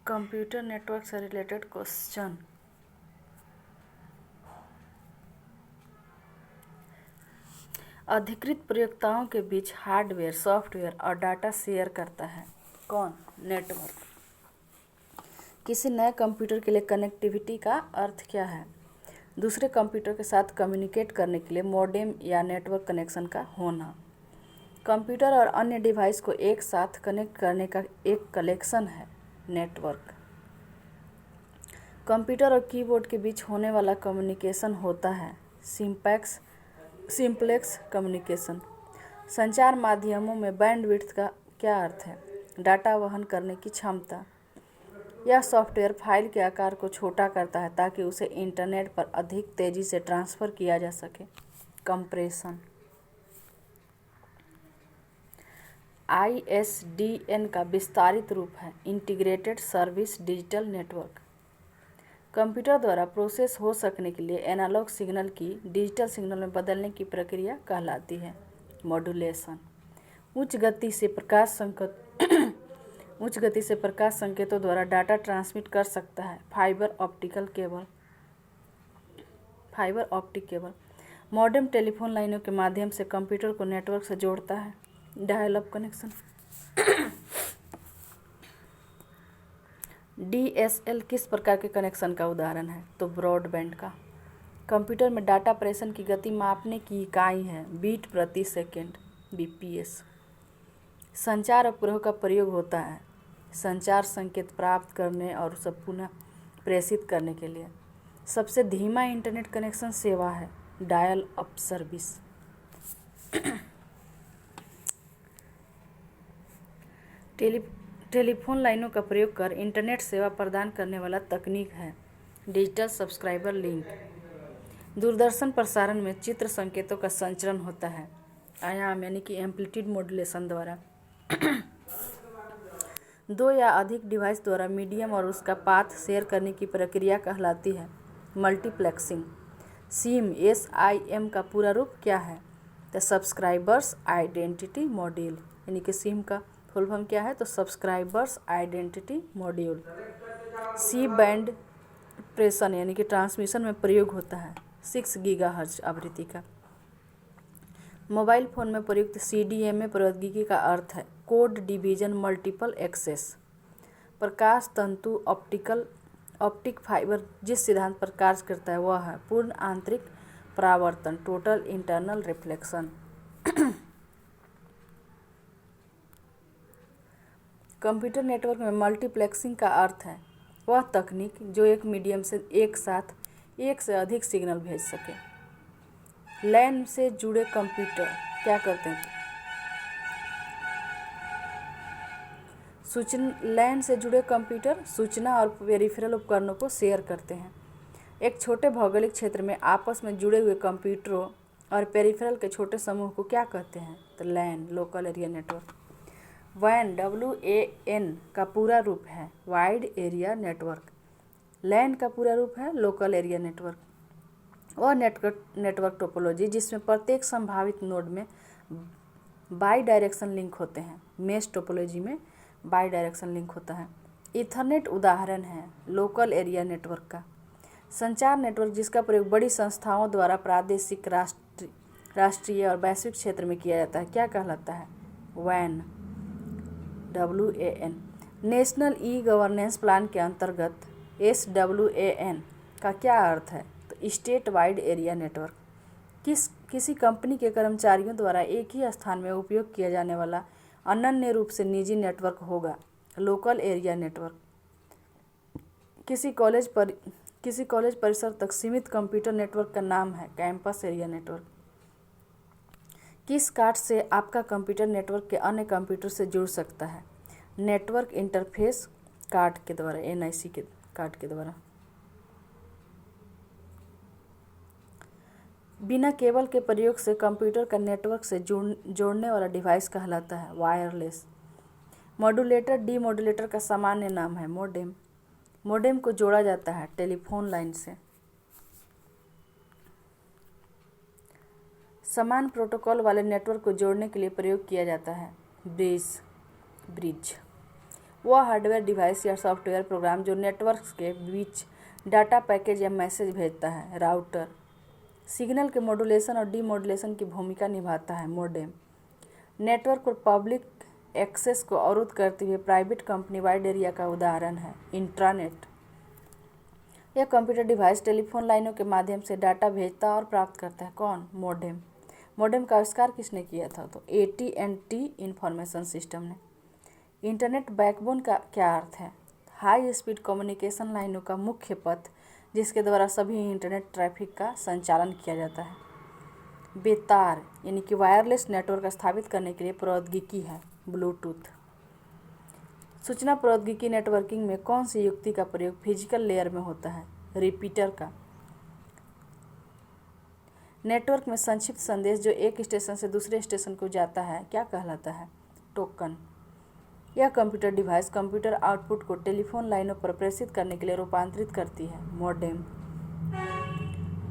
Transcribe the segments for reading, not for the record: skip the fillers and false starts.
Computer network से related question. अधिकृत प्रयोक्ताओं के बीच हार्डवेयर, सॉफ्टवेयर और डाटा शेयर करता है कौन? नेटवर्क। किसी नए कंप्यूटर के लिए कनेक्टिविटी का अर्थ क्या है? दूसरे कंप्यूटर के साथ कम्युनिकेट करने के लिए मॉडेम या नेटवर्क कनेक्शन का होना। कंप्यूटर और अन्य डिवाइस को एक साथ कनेक्ट करने का एक कलेक्शन है नेटवर्क। कंप्यूटर और कीबोर्ड के बीच होने वाला कम्युनिकेशन होता है सिंप्लेक्स कम्युनिकेशन। संचार माध्यमों में बैंडविड्थ का क्या अर्थ है? डाटा वहन करने की क्षमता। यह सॉफ्टवेयर फाइल के आकार को छोटा करता है ताकि उसे इंटरनेट पर अधिक तेजी से ट्रांसफ़र किया जा सके। कंप्रेशन। ISDN का विस्तारित रूप है integrated service digital network. Computer द्वारा प्रोसेस हो सकने के लिए एनालॉग सिग्नल की डिजिटल सिग्नल में बदलने की प्रक्रिया कहलाती है मॉड्यूलेशन। उच्च गति से प्रकाश संकेतों द्वारा डाटा ट्रांसमिट कर सकता है fibre optic cable. Modem telephone लाइनों के माध्यम से कंप्यूटर को नेटवर्क से जोड़ता है डायल अप कनेक्शन। DSL किस प्रकार के कनेक्शन का उदाहरण है? तो ब्रॉडबैंड का। कंप्यूटर में डाटा प्रेषण की गति मापने की इकाई है बीट प्रति सेकेंड BPS। संचार उपग्रह का प्रयोग होता है संचार संकेत प्राप्त करने और उसे पुनः प्रेषित करने के लिए। सबसे धीमा इंटरनेट कनेक्शन सेवा है डायल अप सर्विस। टेलीफोन लाइनों का प्रयोग कर इंटरनेट सेवा प्रदान करने वाला तकनीक है डिजिटल सब्सक्राइबर लिंक। दूरदर्शन प्रसारण में चित्र संकेतों का संचरण होता है आयाम यानी कि एम्पलीट्यूड मॉड्यूलेशन द्वारा। दो या अधिक डिवाइस द्वारा मीडियम और उसका पाथ शेयर करने की प्रक्रिया कहलाती है मल्टीप्लेक्सिंग। SIM का पूरा रूप क्या है? द सब्सक्राइबर्स आइडेंटिटी मॉड्यूल यानी कि SIM का फुल फॉर्म क्या है? तो subscribers identity module. C band प्रेषण यानी कि ट्रांसमिशन में प्रयोग होता है 6 GHz आवृत्ति का। मोबाइल फोन में प्रयुक्त CDMA प्रौद्योगिकी का अर्थ है कोड डिवीजन मल्टीपल एक्सेस। प्रकाश तंतु ऑप्टिक फाइबर जिस सिद्धांत पर कार्य करता है वह है पूर्ण आंतरिक परावर्तन total internal reflection. Computer network में मल्टीप्लेक्सिंग का अर्थ है वह तकनीक जो एक मीडियम से एक साथ एक से अधिक सिग्नल भेज सके। LAN से जुड़े कंप्यूटर क्या करते हैं? LAN से जुड़े कंप्यूटर सूचना और पेरिफेरल उपकरणों को शेयर करते हैं। एक छोटे भौगोलिक क्षेत्र में आपस में जुड़े हुए कंप्यूटरों और पेरिफेरल के छोटे समूह को क्या कहते हैं? तो LAN local area network. WAN का पूरा रूप है वाइड एरिया नेटवर्क। LAN का पूरा रूप है लोकल एरिया नेटवर्क। वह नेटवर्क टोपोलॉजी जिसमें प्रत्येक संभावित नोड में बाई डायरेक्शन लिंक होते हैं। मेश टोपोलॉजी में बाई डायरेक्शन लिंक होता है। ईथरनेट उदाहरण है लोकल एरिया नेटवर्क का। संचार नेटवर्क जिसका प्रयोग बड़ी संस्थाओं द्वारा प्रादेशिक राष्ट्रीय और वैश्विक क्षेत्र में किया जाता है क्या कहलाता है? WAN। नेशनल ई-गवर्नेंस प्लान के अंतर्गत SWAN का क्या अर्थ है? तो स्टेट वाइड एरिया नेटवर्क। किसी कंपनी के कर्मचारियों द्वारा एक ही स्थान में उपयोग किया जाने वाला अनन्य रूप से निजी नेटवर्क होगा लोकल एरिया नेटवर्क। किसी कॉलेज परिसर तक सीमित कंप्यूटर नेटवर्क का नाम है कैंपस एरिया नेटवर्क। किस कार्ड से आपका कंप्यूटर नेटवर्क के अन्य कंप्यूटर से जुड़ सकता है? नेटवर्क इंटरफेस कार्ड के द्वारा NIC के कार्ड के द्वारा। बिना केबल के प्रयोग से कंप्यूटर का नेटवर्क से जोड़ने वाला डिवाइस कहलाता है वायरलेस। मॉड्यूलेटर डीमॉड्यूलेटर का सामान्य नाम है मॉडेम। मॉडेम को जोड़ा जाता है टेलीफोन लाइन से। समान प्रोटोकॉल वाले नेटवर्क को जोड़ने के लिए प्रयोग किया जाता है ब्रिज। वह हार्डवेयर डिवाइस या सॉफ्टवेयर प्रोग्राम जो नेटवर्क के बीच डाटा पैकेज या मैसेज भेजता है। राउटर सिग्नल के मॉड्यूलेशन और डीमॉड्यूलेशन की भूमिका निभाता है। मॉडेम नेटवर्क पर पब्लिक एक्सेस को अवरुद्ध करते हुए प्राइवेट कंपनी वाइड एरिया का उदाहरण है। इंट्रानेट यह कंप्यूटर डिवाइस टेलीफोन लाइनों के माध्यम से डाटा भेजता और प्राप्त करता है। कौन? मॉडेम। मॉडेम का आविष्कार किसने किया था? तो AT&T इंफॉर्मेशन सिस्टम ने। इंटरनेट बैकबोन का क्या अर्थ है? हाई स्पीड कम्युनिकेशन लाइनों का मुख्य पथ जिसके द्वारा सभी इंटरनेट ट्रैफिक का संचालन किया जाता है। बेतार यानी कि वायरलेस नेटवर्क स्थापित करने के लिए प्रौद्योगिकी है। ब्लूटूथ। सूचना प्रौद्योगिकी नेटवर्किंग में कौन सी युक्ति का प्रयोग फिजिकल लेयर में होता है? रिपीटर का। नेटवर्क में संक्षिप्त संदेश जो एक स्टेशन से दूसरे स्टेशन को जाता है क्या कहलाता है? टोकन। यह कंप्यूटर डिवाइस कंप्यूटर आउटपुट को टेलीफोन लाइनों पर प्रेषित करने के लिए रूपांतरित करती है। मॉडेम।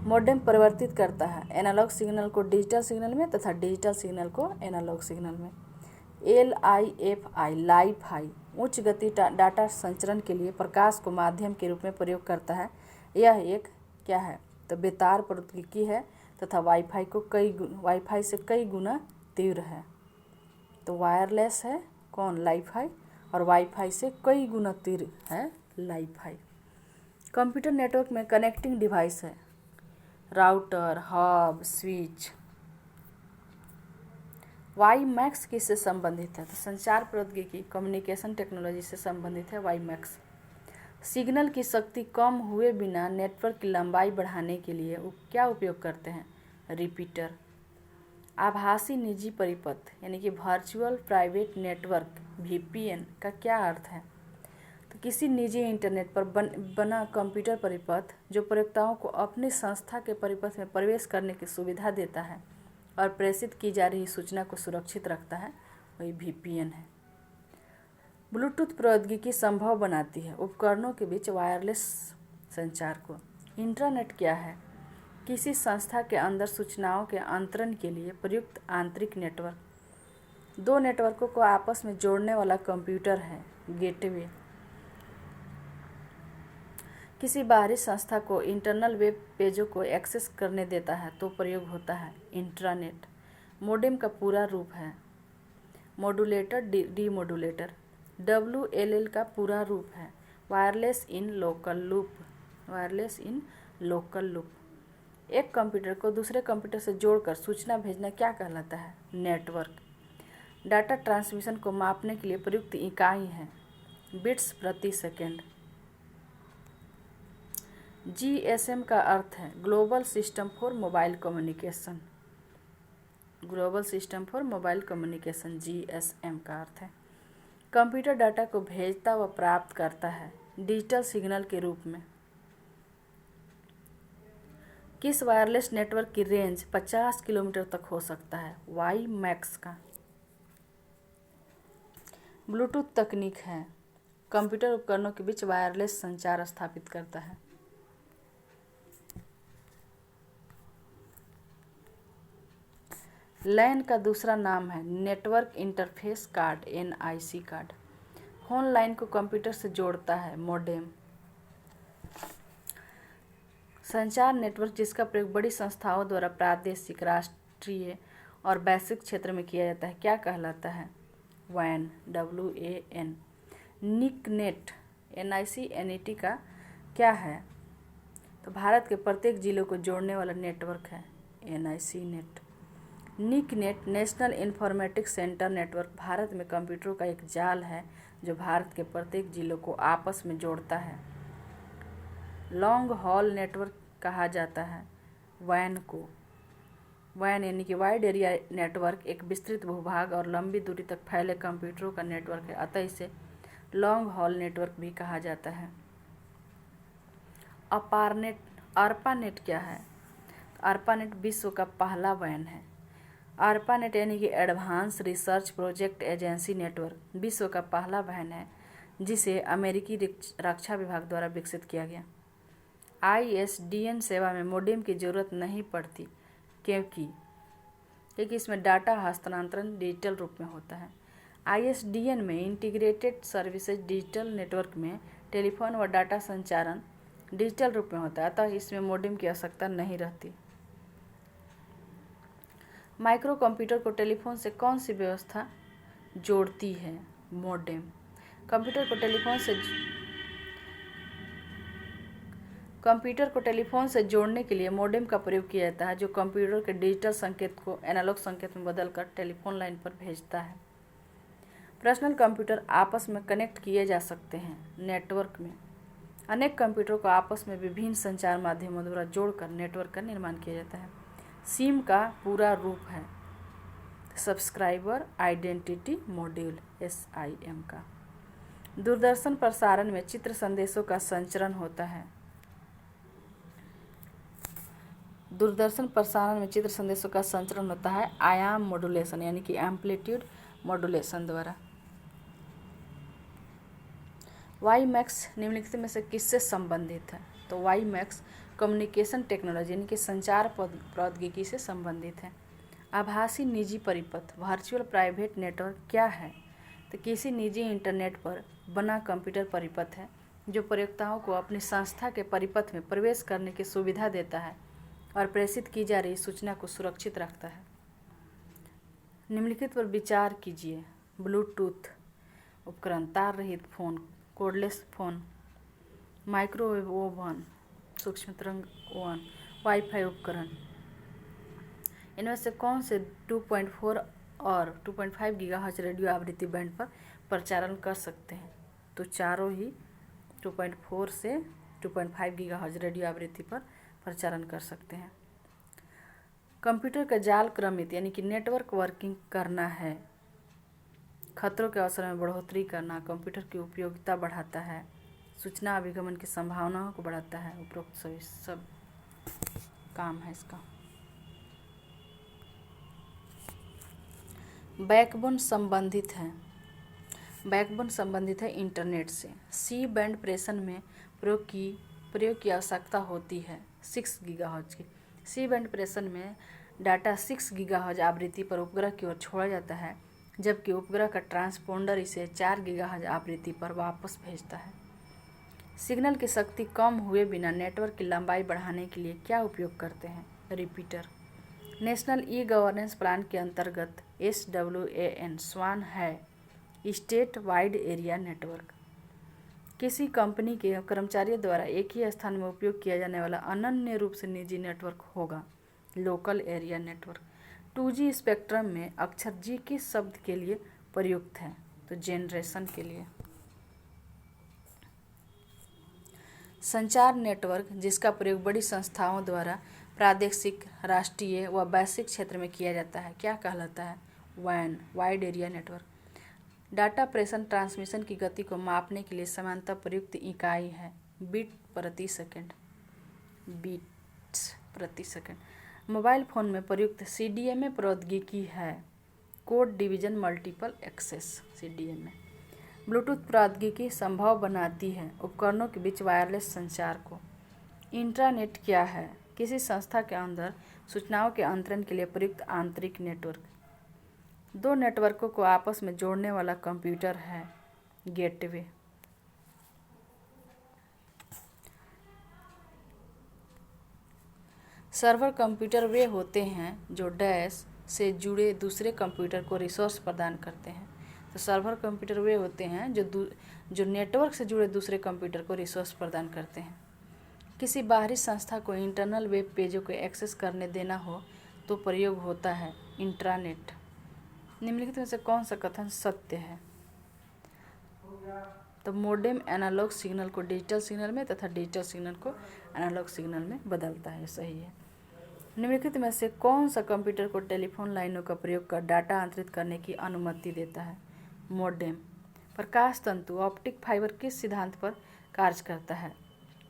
मॉडेम परिवर्तित करता है एनालॉग सिग्नल को डिजिटल सिग्नल में तथा डिजिटल सिग्नल को एनालॉग सिग्नल में। LIFI लाइफ-हाई उच्च गति डाटा संचरण के लिए प्रकाश को माध्यम के रूप में प्रयोग करता है। यह एक क्या है? तो बेतार प्रौद्योगिकी है तथा वाईफाई से कई गुना तीव्र है। तो वायरलेस है कौन? लाइफ-हाई। और वाईफाई से कई गुना तीव्र है लाइफ-हाई। कंप्यूटर नेटवर्क में कनेक्टिंग डिवाइस है। Router, hub, switch. वाईमैक्स किससे संबंधित है? तो संचार प्रौद्योगिकी कम्युनिकेशन टेक्नोलॉजी से संबंधित है वाईमैक्स। सिग्नल की शक्ति कम हुए बिना नेटवर्क की लंबाई बढ़ाने के लिए क्या उपयोग करते हैं? रिपीटर। आभासी निजी परिपथ यानी कि वर्चुअल प्राइवेट नेटवर्क VPN का क्या अर्थ है? तो किसी निजी इंटरनेट पर बना कंप्यूटर परिपथ जो प्रयोक्ताओं को अपनी संस्था के परिपथ में प्रवेश करने की सुविधा देता है और प्रेषित की जा रही सूचना को सुरक्षित रखता है, वही VPN है। ब्लूटूथ प्रौद्योगिकी संभव बनाती है उपकरणों के बीच वायरलेस संचार को। इंट्रानेट क्या है? किसी संस्था के अंदर सूचनाओं के अंतरण के लिए प्रयुक्त आंतरिक नेटवर्क। दो नेटवर्कों को आपस में जोड़ने वाला कंप्यूटर है। गेटवे। किसी बाहरी संस्था को इंटरनल वेब पेजों को एक्सेस करने देता है तो प्रयोग होता है इंट्रानेट। मॉडेम का पूरा रूप है मॉड्यूलेटर, डीमॉड्यूलेटर। WLL का पूरा रूप है wireless in local loop. Wireless in local loop. एक कंप्यूटर को दूसरे कंप्यूटर से जोड़कर सूचना भेजना क्या कहलाता है? नेटवर्क। डाटा ट्रांसमिशन को मापने के लिए प्रयुक्त इकाई है बिट्स प्रति सेकेंड। GSM का अर्थ है global system for mobile communication. Global system for mobile communication GSM का अर्थ है कंप्यूटर डाटा को भेजता व प्राप्त करता है डिजिटल सिग्नल के रूप में। किस वायरलेस नेटवर्क की रेंज 50 किलोमीटर तक हो सकता है? वाईमैक्स का। ब्लूटूथ तकनीक है कंप्यूटर उपकरणों के बीच वायरलेस संचार स्थापित करता है। LAN का दूसरा नाम है network interface card NIC card. Phone line को कंप्यूटर से जोड़ता है मॉडेम। संचार नेटवर्क जिसका प्रयोग बड़ी संस्थाओं द्वारा प्रादेशिक, राष्ट्रीय और वैश्विक क्षेत्र में किया जाता है क्या कहलाता है? WAN। WAN। निकनेट NIC का क्या है? तो भारत के प्रत्येक जिलों को जोड़ने वाला नेटवर्क है NIC net. NICNET National Informatics Centre Network Bharat में कंप्यूटरों का एक जाल है जो भारत के प्रत्येक जिलों को आपस में जोड़ता है। लॉन्ग हॉल नेटवर्क कहा जाता है WAN को। WAN यानी कि वाइड एरिया नेटवर्क एक विस्तृत भूभाग और लंबी दूरी तक फैले कंप्यूटरों का नेटवर्क है, अतः इसे लॉन्ग हॉल नेटवर्क भी कहा जाता है। ARPANET क्या है? ARPANET विश्व का पहला WAN है। ARPANET यानी कि advance research project agency network विश्व का पहला WAN है जिसे अमेरिकी रक्षा विभाग द्वारा विकसित किया गया। ISDN सेवा में मॉडेम की जरूरत नहीं पड़ती क्योंकि इसमें डाटा हस्तांतरण डिजिटल रूप में होता है। ISDN में इंटीग्रेटेड सर्विसेज डिजिटल नेटवर्क में टेलीफोन व डाटा संचारण डिजिटल रूप में होता है, अतः इसमें मॉडेम की आवश्यकता नहीं रहती। माइक्रो कंप्यूटर को टेलीफोन से कौन सी व्यवस्था जोड़ती है? मॉडेम। कंप्यूटर को टेलीफोन से जोड़ने के लिए मॉडेम का प्रयोग किया जाता है, जो कंप्यूटर के डिजिटल संकेत को एनालॉग संकेत में बदलकर टेलीफोन लाइन पर भेजता है। पर्सनल कंप्यूटर आपस में कनेक्ट किए जा सकते हैं। नेटवर्क में अनेक कंप्यूटरों को आपस में विभिन्न संचार माध्यमों द्वारा जोड़कर नेटवर्क का निर्माण किया जाता है। सिम का पूरा रूप है सब्सक्राइबर आइडेंटिटी मॉड्यूल, SIM का। दूरदर्शन प्रसारण में चित्र संदेशों का संचरण होता है। दूरदर्शन प्रसारण में चित्र संदेशों का संचरण होता है आयाम मॉड्यूलेशन यानी कि एम्पलीट्यूड मॉड्यूलेशन द्वारा। वाईमैक्स निम्नलिखित में से किससे संबंधित है? तो वाईमैक्स कम्युनिकेशन टेक्नोलॉजी यानी कि संचार प्रौद्योगिकी से संबंधित है। आभासी निजी परिपथ वर्चुअल प्राइवेट नेटवर्क क्या है? तो किसी निजी इंटरनेट पर बना कंप्यूटर परिपथ है जो प्रयोक्ताओं को अपनी संस्था के परिपथ में प्रवेश करने की सुविधा देता है और प्रेषित की जा रही सूचना को सुरक्षित रखता है। निम्नलिखित पर विचार कीजिए। ब्लूटूथ उपकरण, तार रहित phone, cordless phone, microwave oven, सूक्ष्म तरंग ओवन, वाईफाई उपकरण। इनमें से कौन से 2.4 और 2.5 गीगाहर्ट्ज रेडियो आवृत्ति बैंड पर प्रचारण कर सकते हैं? तो चारों ही 2.4 से 2.5 गीगाहर्ट्ज रेडियो आवृत्ति पर प्रचारण कर सकते हैं। कंप्यूटर का जाल क्रमित यानी कि नेटवर्क वर्किंग करना है। खतरों के अवसर में बढ़ोतरी करना, कंप्यूटर की उपयोगिता बढ़ाता है, सूचना अभिगमन की संभावनाओं को बढ़ाता है। उपरोक्त सभी सब काम है इसका। बैकबोन संबंधित है इंटरनेट से। सी बैंड प्रेषण में प्रयोग की आवश्यकता होती है 6 गीगाहर्ट्ज की। सी बैंड प्रेषण में डाटा 6 गीगाहर्ट्ज आवृत्ति पर उपग्रह की ओर छोड़ा जाता है, जबकि उपग्रह का ट्रांसपोंडर इसे 4 गीगाहर्ट्ज आवृत्ति पर वापस भेजता है। सिग्नल की शक्ति कम हुए बिना नेटवर्क की लंबाई बढ़ाने के लिए क्या उपयोग करते हैं? रिपीटर। नेशनल ई-गवर्नेंस प्लान के अंतर्गत SWAN स्वान है स्टेट वाइड एरिया नेटवर्क। किसी कंपनी के कर्मचारियों द्वारा एक ही स्थान में उपयोग किया जाने वाला अनन्य रूप से निजी नेटवर्क होगा local area network. 2G spectrum में अक्षर G किस शब्द के लिए प्रयुक्त है? तो जनरेशन के लिए। संचार नेटवर्क जिसका प्रयोग बड़ी संस्थाओं द्वारा प्रादेशिक, राष्ट्रीय व वैश्विक क्षेत्र में किया जाता है क्या कहलाता है? WAN wide area network. Data प्रेषण ट्रांसमिशन की गति को मापने के लिए सामान्यतः प्रयुक्त इकाई है बिट प्रति सेकंड, बिट्स प्रति सेकंड। मोबाइल फोन में प्रयुक्त CDMA प्रौद्योगिकी है code division multiple access, CDMA। Bluetooth प्रौद्योगिकी संभव बनाती है उपकरणों के बीच वायरलेस संचार को। इंट्रानेट क्या है? किसी संस्था के अंदर सूचनाओं के अंतरण के लिए प्रयुक्त आंतरिक नेटवर्क। दो नेटवर्कों को आपस में जोड़ने वाला कंप्यूटर है गेटवे। सर्वर कंप्यूटर वे होते हैं जो डैश से जुड़े दूसरे कंप्यूटर को रिसोर्स प्रदान करते हैं। तो सर्वर कंप्यूटर वे होते हैं जो नेटवर्क से जुड़े दूसरे कंप्यूटर को रिसोर्स प्रदान करते हैं। किसी बाहरी संस्था को इंटरनल वेब पेजों को एक्सेस करने देना हो तो प्रयोग होता है इंट्रानेट। निम्नलिखित में से कौन सा कथन सत्य है? तो मॉडेम एनालॉग सिग्नल को डिजिटल सिग्नल में तथा डिजिटल सिग्नल को एनालॉग सिग्नल में बदलता है, सही है। निम्नलिखित में से कौन सा कंप्यूटर को टेलीफोन लाइनों का प्रयोग कर डाटा अंतरित करने की अनुमति देता है? मॉडेम। प्रकाश तंतु ऑप्टिक फाइबर किस सिद्धांत पर कार्य करता है?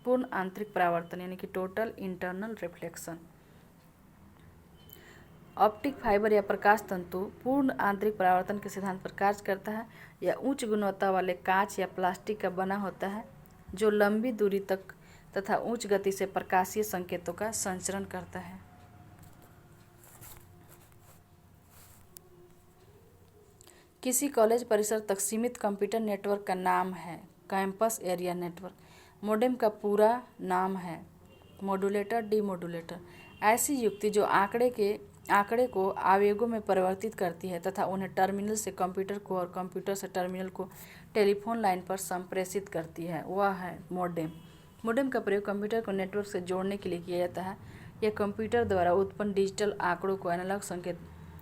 पूर्ण आंतरिक परावर्तन यानी कि total internal reflection. Optic fibre या प्रकाश तंतु पूर्ण आंतरिक परावर्तन के सिद्धांत पर कार्य करता है। यह उच्च गुणवत्ता वाले कांच या प्लास्टिक का बना होता है जो लंबी दूरी तक तथा उच्च गति से प्रकाशीय संकेतों का संचरण करता है। किसी कॉलेज परिसर तक सीमित कंप्यूटर नेटवर्क का नाम है कैंपस एरिया नेटवर्क। मोडेम का पूरा नाम है मॉड्यूलेटर डीमॉड्यूलेटर। ऐसी युक्ति जो आंकड़े को आवेगों में परिवर्तित करती है तथा उन्हें टर्मिनल से कंप्यूटर को और कंप्यूटर से टर्मिनल को टेलीफोन लाइन पर संप्रेषित करती है, वह है मोडेम। मोडेम का प्रयोग कंप्यूटर को नेटवर्क से जोड़ने के लिए किया जाता है। यह कंप्यूटर द्वारा उत्पन्न डिजिटल आंकड़ों को एनालॉग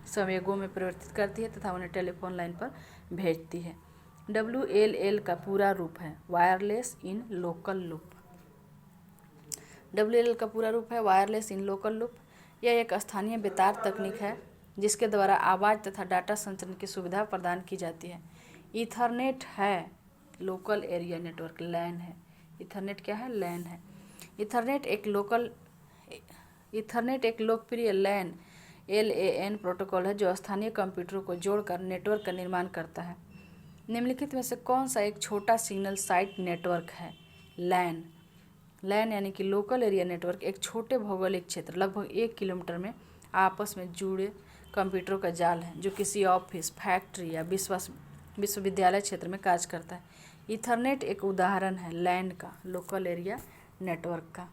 संवेगों में परिवर्तित करती है तथा उन्हें टेलीफोन लाइन पर भेजती है। WLL का पूरा रूप है wireless in local loop. WLL का पूरा रूप है वायरलेस इन लोकल लूप। यह एक स्थानीय बेतार तकनीक है जिसके द्वारा आवाज़ तथा डाटा संचरण की सुविधा प्रदान की जाती है। ईथरनेट है लोकल एरिया नेटवर्क, लैन है। ईथरनेट क्या है? लैन है। ईथरनेट एक लोकप्रिय लैन LAN प्रोटोकॉल है जो स्थानीय कंप्यूटरों को जोड़कर नेटवर्क का निर्माण करता है। निम्नलिखित में से कौन सा एक छोटा सिग्नल साइट नेटवर्क है? लैन। लैन यानी कि लोकल एरिया नेटवर्क एक छोटे भौगोलिक क्षेत्र लगभग 1 किलोमीटर में आपस में जुड़े कंप्यूटरों का जाल है जो किसी ऑफिस, फैक्ट्री या विश्वविद्यालय क्षेत्र में कार्य करता है। ईथरनेट एक उदाहरण है लैन का, लोकल एरिया नेटवर्क का।